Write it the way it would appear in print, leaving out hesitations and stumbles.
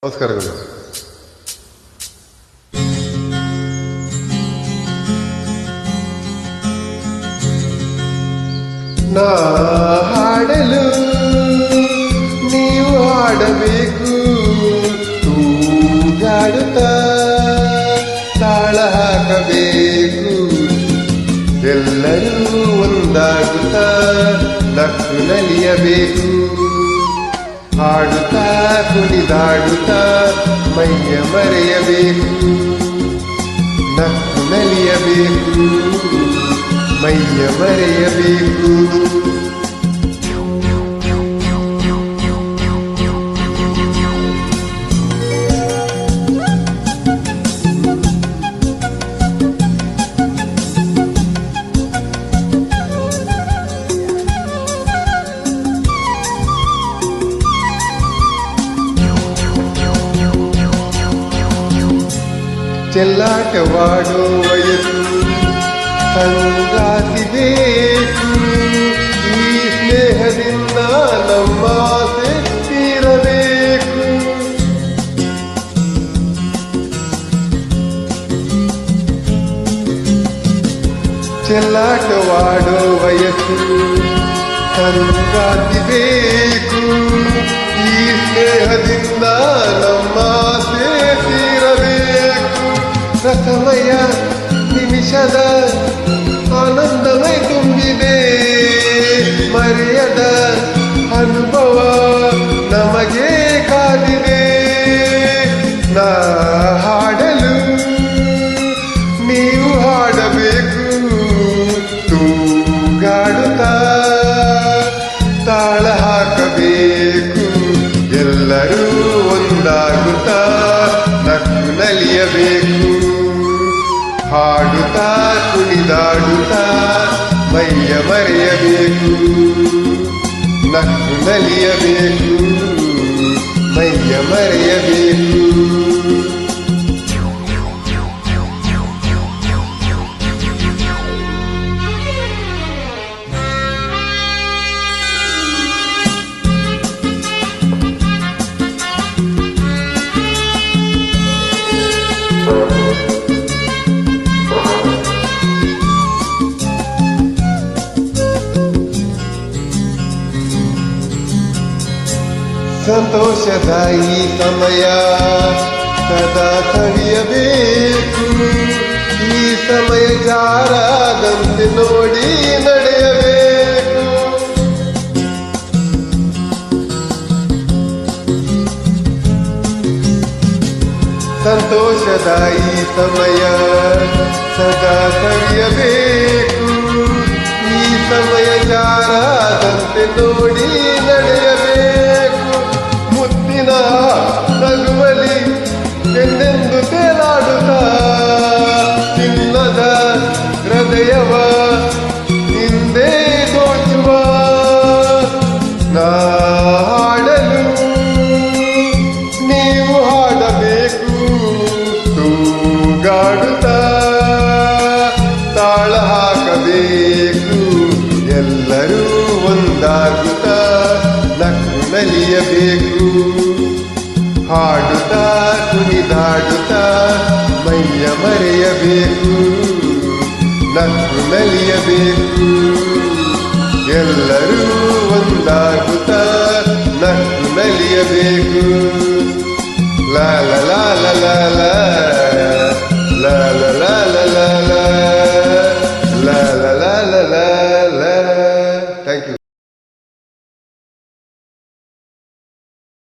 ನಮಸ್ಕಾರಗಳು. ನಾ ಹಾಡಲು ನೀವು ಹಾಡಬೇಕು, ತೂಗಾಡುತ್ತಾ ತಾಳ ಹಾಕಬೇಕು, ಎಲ್ಲರೂ ಒಂದಾಗುತ್ತಾ ನಕ್ಕು ನಲಿಯಬೇಕು, ಹಾಡುತ್ತಾ ಕುಣಿದಾಡುತ್ತಾ ಮೈಯ ಮರೆಯಬೇಕು, ನಕ್ಕು ನಲಿಯಬೇಕು, ಮೈಯ ಮರೆಯಬೇಕು. ಚೆಲ್ಲಾಟವಾಡೋ ವಯಸ್ಸು ಸಂಗಾತಿ ಬೇಕು, ಈ ಸ್ನೇಹದಿಂದ ನಮ್ಮ ಆಸೆ ತೀರಬೇಕು. ಚೆಲ್ಲಾಟವಾಡೋ ವಯಸ್ಸು ಸಂಗಾತಿ ಬೇಕು, ಈ ಸ್ನೇಹದಿಂದ ನಮ್ಮ ಆಸೆ ತೀರಬೇಕು. ರಸಮಯ ನಿಮಿಷದ ಆನಂದಮಯ ತುಂಬಿದೆ, ಮರೆಯದ ಅನುಭವ ನಮಗೆ ಕಾದಿದೆ. ನಾ ಹಾಡಲು ನೀವು ಹಾಡಬೇಕು, ತೂಗಾಡುತ್ತಾ ತಾಳ ಹಾಕಬೇಕು, ಎಲ್ಲರೂ ಒಂದಾಗುತ್ತಾ ನಕ್ಕು ನಲಿಯಬೇಕು, ಹಾಡುತ್ತಾ ಕುಣಿದಾಡುತ್ತಾ ಮೈಯ ಮರೆಯಬೇಕು, ನಕ್ಕು ನಲಿಯಬೇಕು, ಮೈಯ ಮರೆಯಬೇಕು. ಸಂತೋಷದ ಈ ಸಮಯ ಸದಾ ಸವಿಯಬೇಕು, ಈ ಸಮಯ ಜಾರದಂತೆ ನೋಡಿ ನಡೆಯಬೇಕು. ಸಂತೋಷದ ಈ ಸಮಯ ಸದಾ ಸವಿಯಬೇಕು, ಈ ಸಮಯ ಜಾರದಂತೆ ನೋಡಿ ನಡೆಯಬೇಕು. ಮುತ್ತಿನ ನಗುವಲಿ ಎಂದೆಂದು ತೇಲಾಡುತ್ತಾ ಚಿನ್ನದ ಹೃದಯವ ಹಿಂದೆ ದೋಚುವ. ನಾ ಹಾಡಲು ನೀವು ಹಾಡಬೇಕು, ತೂಗಾಡುತ್ತಾ ತಾಳ ಹಾಕಬೇಕು, ಎಲ್ಲರೂ ಒಂದಾಗುತ್ತಾ ನಕ್ಕು ನಲಿಯಬೇಕು, ಹಾಡುತ್ತಾ ಕುಣಿದಾಡುತ್ತಾ ಮೈಯ ಮರೆಯಬೇಕು, ನಕ್ಕು ನಲಿಯಬೇಕು, ಎಲ್ಲರೂ ಒಂದಾಗುತ್ತಾ ನಕ್ಕು ನಲಿಯಬೇಕು. ಲಾ ಲಾ ಲಾ ಲಾ ಲಾ.